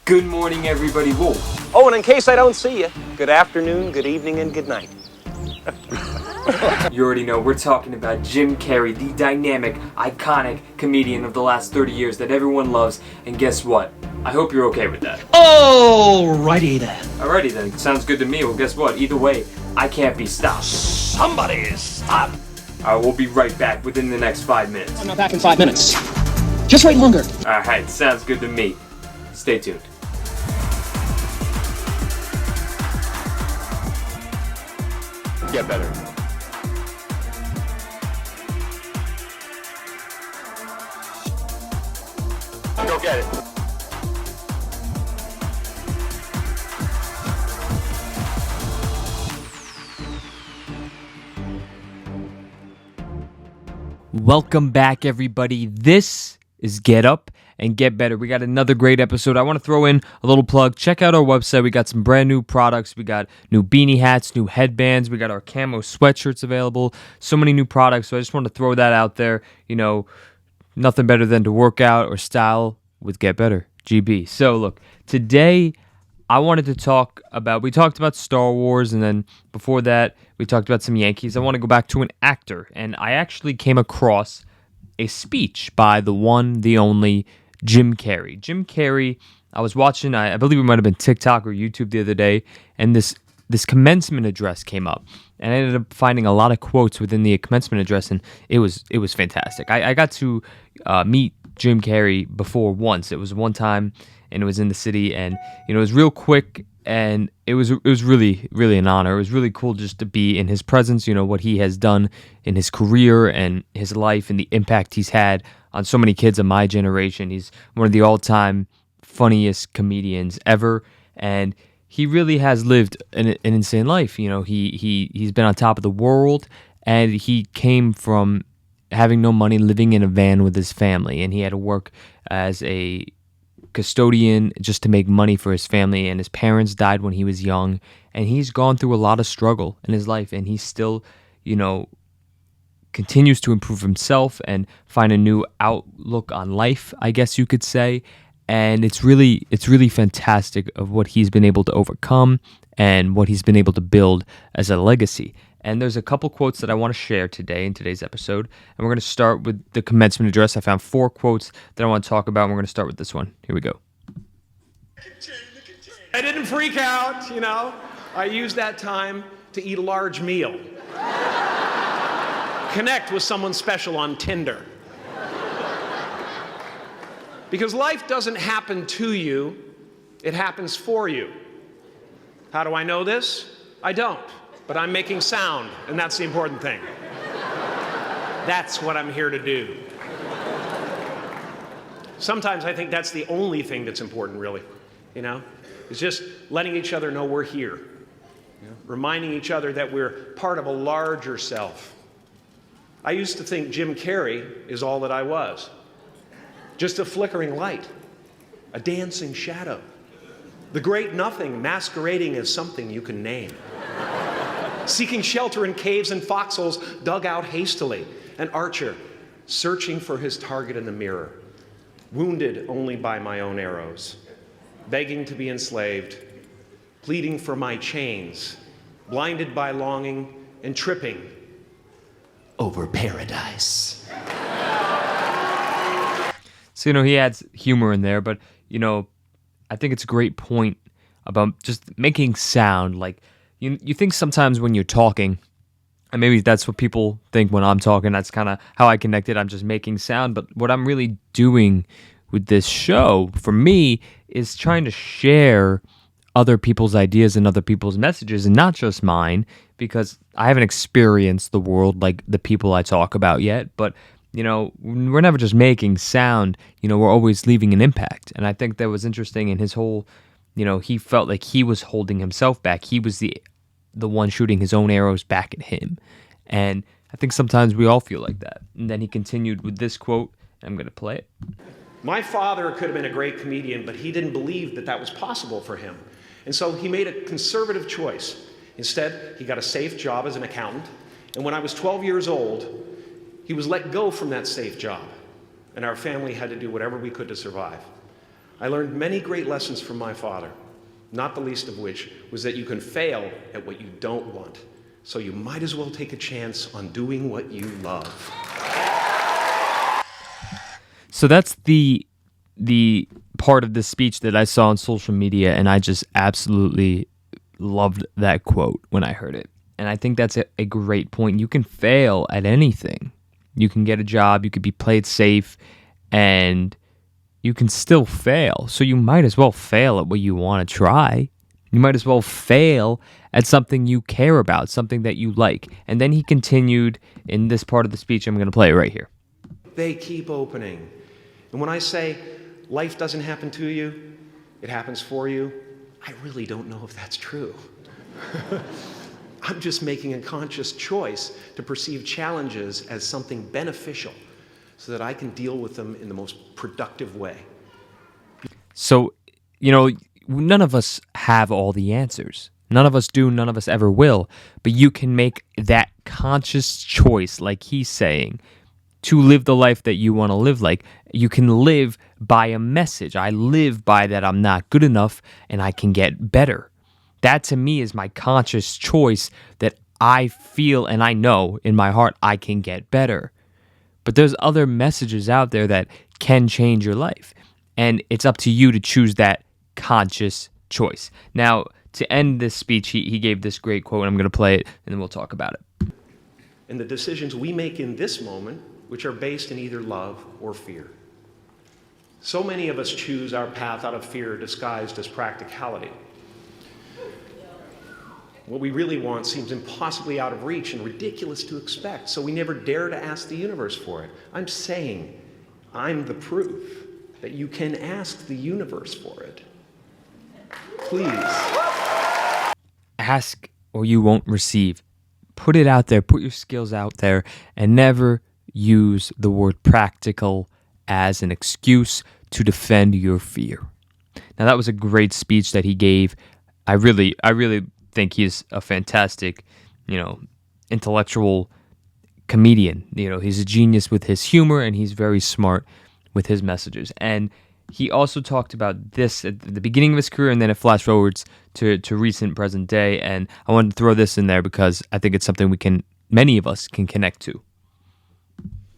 Good morning, everybody. Whoa. Oh, and in case I don't see you, good afternoon, good evening, and good night. You already know we're talking about Jim Carrey, the dynamic, iconic comedian of the last 30 years that everyone loves. And guess what? I hope you're okay with that. Alrighty then. Sounds good to me. Well, guess what? Either way, I can't be stopped. Somebody stop. We'll be right back within the next 5 minutes. I'm not back in 5 minutes. Just wait longer. Alright, sounds good to me. Stay tuned. Get better. Go get it. Welcome back, everybody. This is Get Up and Get Better. We got another great episode. I want to throw in a little plug. Check out our website. We got some brand new products. We got new beanie hats, new headbands. We got our camo sweatshirts available. So many new products. So I just want to throw that out there. You know, nothing better than to work out or style with Get Better, GB. So look, today I wanted to talk about, we talked about Star Wars, and then before that, we talked about some Yankees. I want to go back to an actor, and I actually came across a speech by the one, the only, Jim Carrey. Jim Carrey, I was watching, I believe it might have been TikTok or YouTube the other day, and this commencement address came up, and I ended up finding a lot of quotes within the commencement address, and it was fantastic. I got to meet Jim Carrey before once. It was one time, and it was in the city, and it was real quick, and it was really, really an honor. It was really cool just to be in his presence, what he has done in his career and his life and the impact he's had on so many kids of my generation. He's one of the all-time funniest comedians ever, and he really has lived an insane life. He's been on top of the world, and he came from having no money, living in a van with his family, and he had to work as a custodian just to make money for his family, and his parents died when he was young, and he's gone through a lot of struggle in his life, and he still, continues to improve himself and find a new outlook on life, I guess you could say. And it's really fantastic of what he's been able to overcome and what he's been able to build as a legacy. And there's a couple quotes that I want to share today in today's episode. And we're going to start with the commencement address. I found 4 quotes that I want to talk about, and we're going to start with this one. Here we go. I didn't freak out, I used that time to eat a large meal. Connect with someone special on Tinder. Because life doesn't happen to you, it happens for you. How do I know this? I don't, but I'm making sound, and that's the important thing. That's what I'm here to do. Sometimes I think that's the only thing that's important, really, It's just letting each other know we're here, reminding each other that we're part of a larger self. I used to think Jim Carrey is all that I was. Just a flickering light, a dancing shadow, the great nothing masquerading as something you can name. Seeking shelter in caves and foxholes dug out hastily, an archer searching for his target in the mirror, wounded only by my own arrows, begging to be enslaved, pleading for my chains, blinded by longing and tripping over paradise. So, he adds humor in there, but, I think it's a great point about just making sound. Like, you think sometimes when you're talking, and maybe that's what people think when I'm talking, that's kind of how I connect it, I'm just making sound. But what I'm really doing with this show, for me, is trying to share other people's ideas and other people's messages, and not just mine, because I haven't experienced the world like the people I talk about yet. But we're never just making sound, we're always leaving an impact. And I think that was interesting in his whole, he felt like he was holding himself back. He was the one shooting his own arrows back at him. And I think sometimes we all feel like that. And then he continued with this quote, and I'm going to play it. My father could have been a great comedian, but he didn't believe that was possible for him. And so he made a conservative choice. Instead, he got a safe job as an accountant. And when I was 12 years old, he was let go from that safe job, and our family had to do whatever we could to survive. I learned many great lessons from my father, not the least of which was that you can fail at what you don't want. So you might as well take a chance on doing what you love. So that's the part of the speech that I saw on social media, and I just absolutely loved that quote when I heard it. And I think that's a great point. You can fail at anything. You can get a job, you could be played safe, and you can still fail. So you might as well fail at what you want to try. You might as well fail at something you care about, something that you like. And then he continued in this part of the speech. I'm going to play it right here. They keep opening. And when I say life doesn't happen to you, it happens for you, I really don't know if that's true. I'm just making a conscious choice to perceive challenges as something beneficial so that I can deal with them in the most productive way. So, none of us have all the answers. None of us do, none of us ever will. But you can make that conscious choice, like he's saying, to live the life that you want to live like. You can live by a message. I live by that I'm not good enough and I can get better. That to me is my conscious choice that I feel and I know in my heart I can get better. But there's other messages out there that can change your life. And it's up to you to choose that conscious choice. Now, to end this speech, he gave this great quote. I'm going to play it, and then we'll talk about it. And the decisions we make in this moment, which are based in either love or fear. So many of us choose our path out of fear disguised as practicality. What we really want seems impossibly out of reach and ridiculous to expect, so we never dare to ask the universe for it. I'm saying I'm the proof that you can ask the universe for it. Please. Ask or you won't receive. Put it out there, put your skills out there, and never use the word practical as an excuse to defend your fear. Now, that was a great speech that he gave. I really think he's a fantastic, intellectual comedian. He's a genius with his humor, and he's very smart with his messages. And he also talked about this at the beginning of his career, and then it flash forwards to recent present day. And I wanted to throw this in there because I think it's something many of us can connect to.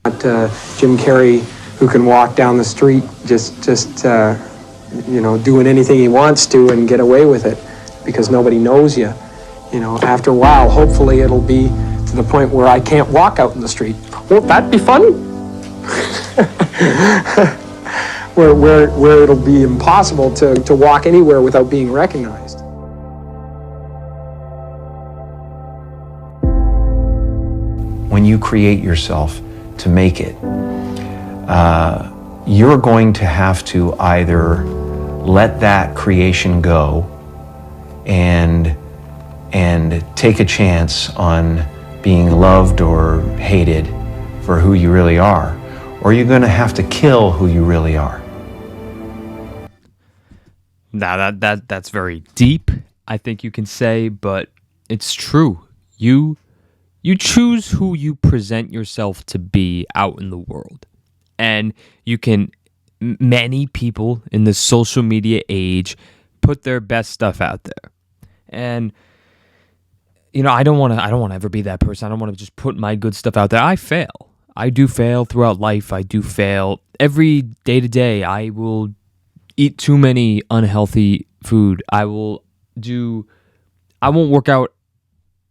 Jim Carrey, who can walk down the street just doing anything he wants to and get away with it because nobody knows you. After a while, hopefully it'll be to the point where I can't walk out in the street. Won't that be fun? where it'll be impossible to walk anywhere without being recognized. When you create yourself to make it, you're going to have to either let that creation go and take a chance on being loved or hated for who you really are, or you're going to have to kill who you really are. Now that's very deep, I think you can say, but it's true. You choose who you present yourself to be out in the world. And many people in the social media age put their best stuff out there. And I don't want to ever be that person. I don't want to just put my good stuff out there. I fail. I do fail throughout life. I do fail every day to day. I will eat too many unhealthy food. I won't work out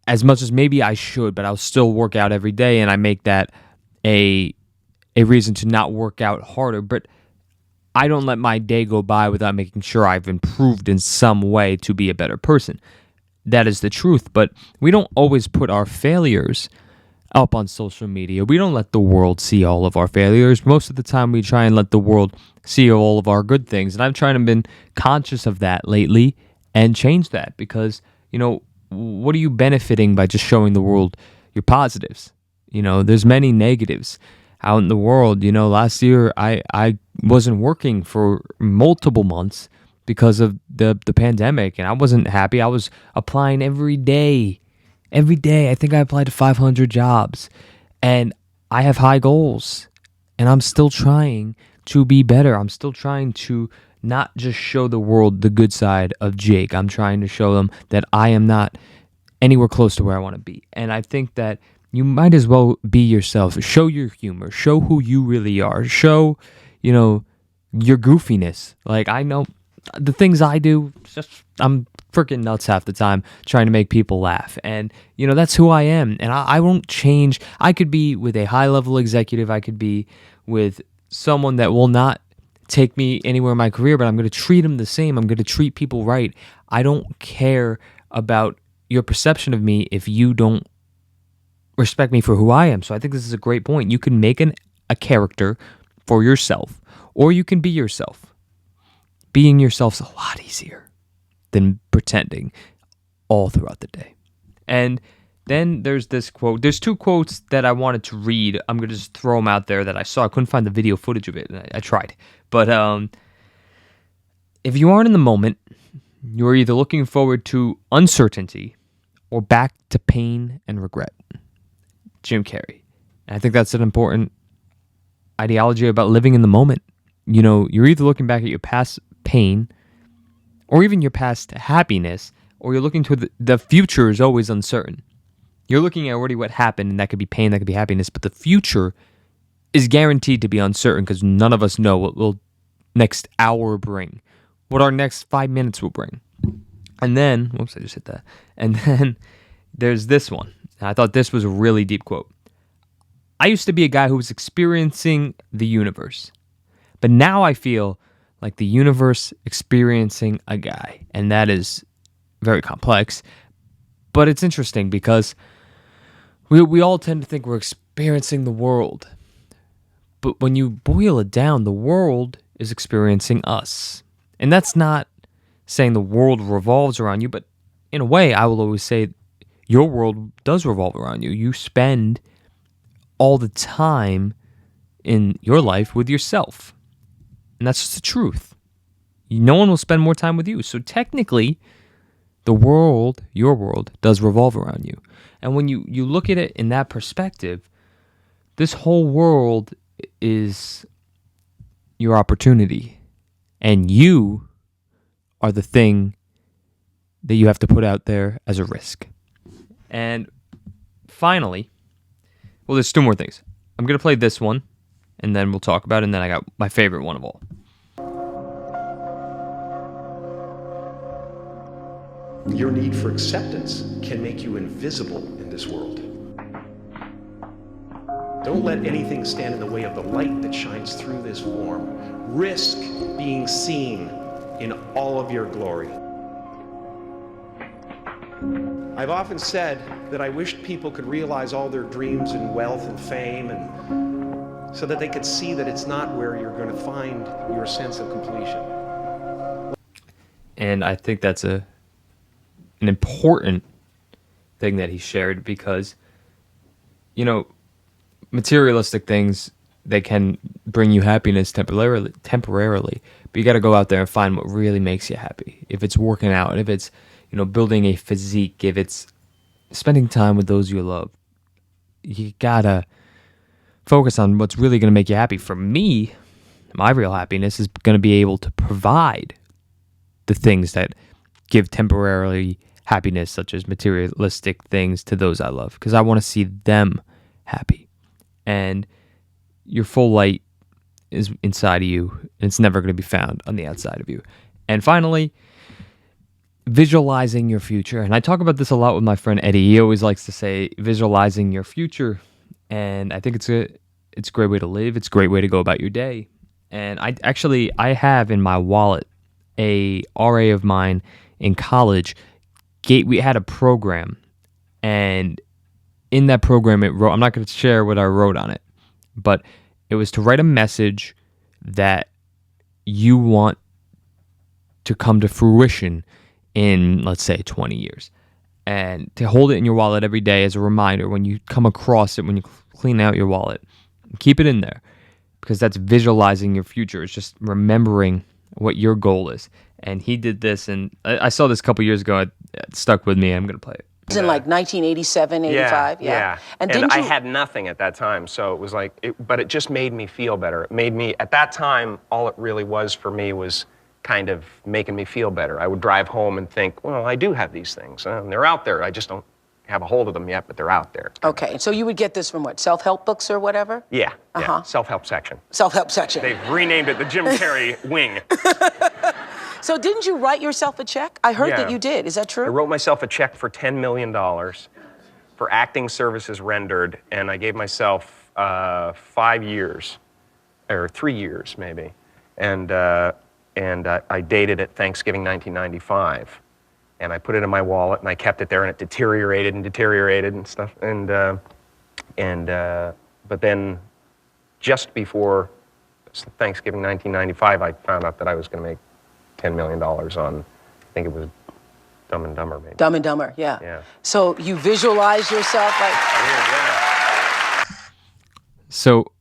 as much as maybe I should, but I'll still work out every day, and I make that a reason to not work out harder. But I don't let my day go by without making sure I've improved in some way to be a better person. That is the truth, but we don't always put our failures up on social media. We don't let the world see all of our failures. Most of the time we try and let the world see all of our good things, and I've tried to been conscious of that lately and change that because, what are you benefiting by just showing the world your positives? There's many negatives out in the world. Last year I wasn't working for multiple months because of the pandemic, and I wasn't happy. I was applying every day. I think I applied to 500 jobs, and I have high goals, and I'm still trying to be better. I'm still trying to not just show the world the good side of Jake. I'm trying to show them that I am not anywhere close to where I want to be. And I think that you might as well be yourself. Show your humor. Show who you really are. Show, your goofiness. Like, I know the things I do, I'm freaking nuts half the time trying to make people laugh. And, that's who I am. And I won't change. I could be with a high-level executive. I could be with someone that will not take me anywhere in my career, but I'm going to treat them the same. I'm going to treat people right. I don't care about your perception of me if you don't respect me for who I am. So I think this is a great point. You can make a character for yourself, or you can be yourself. Being yourself's a lot easier than pretending all throughout the day. And then there's this quote. There's two quotes that I wanted to read. I'm going to just throw them out there that I saw. I couldn't find the video footage of it, and I tried. But if you aren't in the moment, you're either looking forward to uncertainty or back to pain and regret. Jim Carrey. And I think that's an important ideology about living in the moment. You're either looking back at your past pain or even your past happiness, or you're looking to the future is always uncertain. You're looking at already what happened, and that could be pain, that could be happiness, but the future is guaranteed to be uncertain because none of us know what will next hour bring, what our next 5 minutes will bring. And then, whoops, I just hit that. And then there's this one. I thought this was a really deep quote. I used to be a guy who was experiencing the universe, but now I feel like the universe experiencing a guy. And that is very complex, but it's interesting because we all tend to think we're experiencing the world. But when you boil it down, the world is experiencing us. And that's not saying the world revolves around you, but in a way, I will always say your world does revolve around you. You spend all the time in your life with yourself. And that's just the truth. No one will spend more time with you. So technically, the world, your world, does revolve around you. And when you look at it in that perspective, this whole world is your opportunity. And you are the thing that you have to put out there as a risk. And finally, well, there's two more things. I'm going to play this one, and then we'll talk about it, and then I got my favorite one of all. Your need for acceptance can make you invisible in this world. Don't let anything stand in the way of the light that shines through this form. Risk being seen in all of your glory. I've often said that I wished people could realize all their dreams and wealth and fame, and so that they could see that it's not where you're going to find your sense of completion. And I think that's an important thing that he shared because, materialistic things, they can bring you happiness temporarily, but you got to go out there and find what really makes you happy. If it's working out, if it's, building a physique, if it's spending time with those you love, you got to focus on what's really going to make you happy. For me, my real happiness is going to be able to provide the things that give temporarily happiness, such as materialistic things, to those I love, because I want to see them happy. And your full light is inside of you, and it's never going to be found on the outside of you. And finally, visualizing your future. And I talk about this a lot with my friend Eddie. He always likes to say visualizing your future. And I think it's a great way to live. It's a great way to go about your day. And I have in my wallet a RA of mine in college. We had a program, and in that program it wrote, I'm not going to share what I wrote on it, but it was to write a message that you want to come to fruition in, let's say, 20 years. And to hold it in your wallet every day as a reminder when you come across it, when you clean out your wallet, keep it in there, because that's visualizing your future. It's just remembering what your goal is. And he did this, and I saw this a couple years ago. It stuck with me. I'm going to play it. It was in like 1987, 85, yeah. And I had nothing at that time, so it was like, but it just made me feel better. It made me, at that time, all it really was for me was kind of making me feel better. I would drive home and think, well, I do have these things. And they're out there. I just don't have a hold of them yet, but they're out there. Okay, so you would get this from what, self-help books or whatever? Yeah, self-help section. Self-help section. They've renamed it the Jim Carrey wing. So didn't you write yourself a check? I heard that you did. Is that true? I wrote myself a check for $10 million for acting services rendered, and I gave myself 5 years, or 3 years maybe, and I dated it Thanksgiving 1995, and I put it in my wallet, and I kept it there, and it deteriorated and stuff, but then just before Thanksgiving 1995, I found out that I was going to make $10 million on, I think it was Dumb and Dumber, maybe. Dumb and Dumber, yeah. So you visualize yourself like... So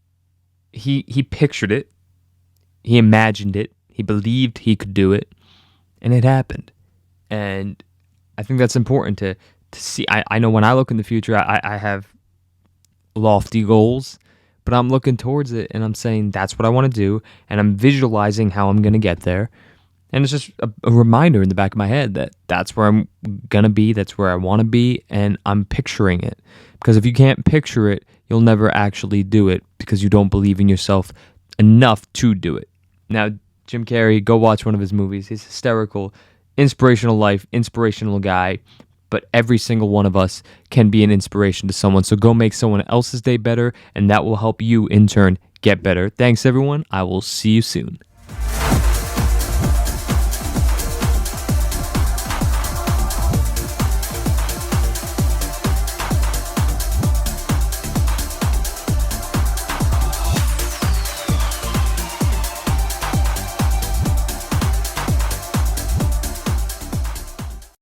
he pictured it, he imagined it, he believed he could do it, and it happened. And I think that's important to see. I know when I look in the future, I have lofty goals, but I'm looking towards it, and I'm saying that's what I want to do, and I'm visualizing how I'm going to get there. And it's just a reminder in the back of my head that that's where I'm going to be, that's where I want to be, and I'm picturing it. Because if you can't picture it, you'll never actually do it because you don't believe in yourself enough to do it. Now, Jim Carrey, go watch one of his movies. He's hysterical, inspirational life, inspirational guy, but every single one of us can be an inspiration to someone. So go make someone else's day better, and that will help you, in turn, get better. Thanks, everyone. I will see you soon.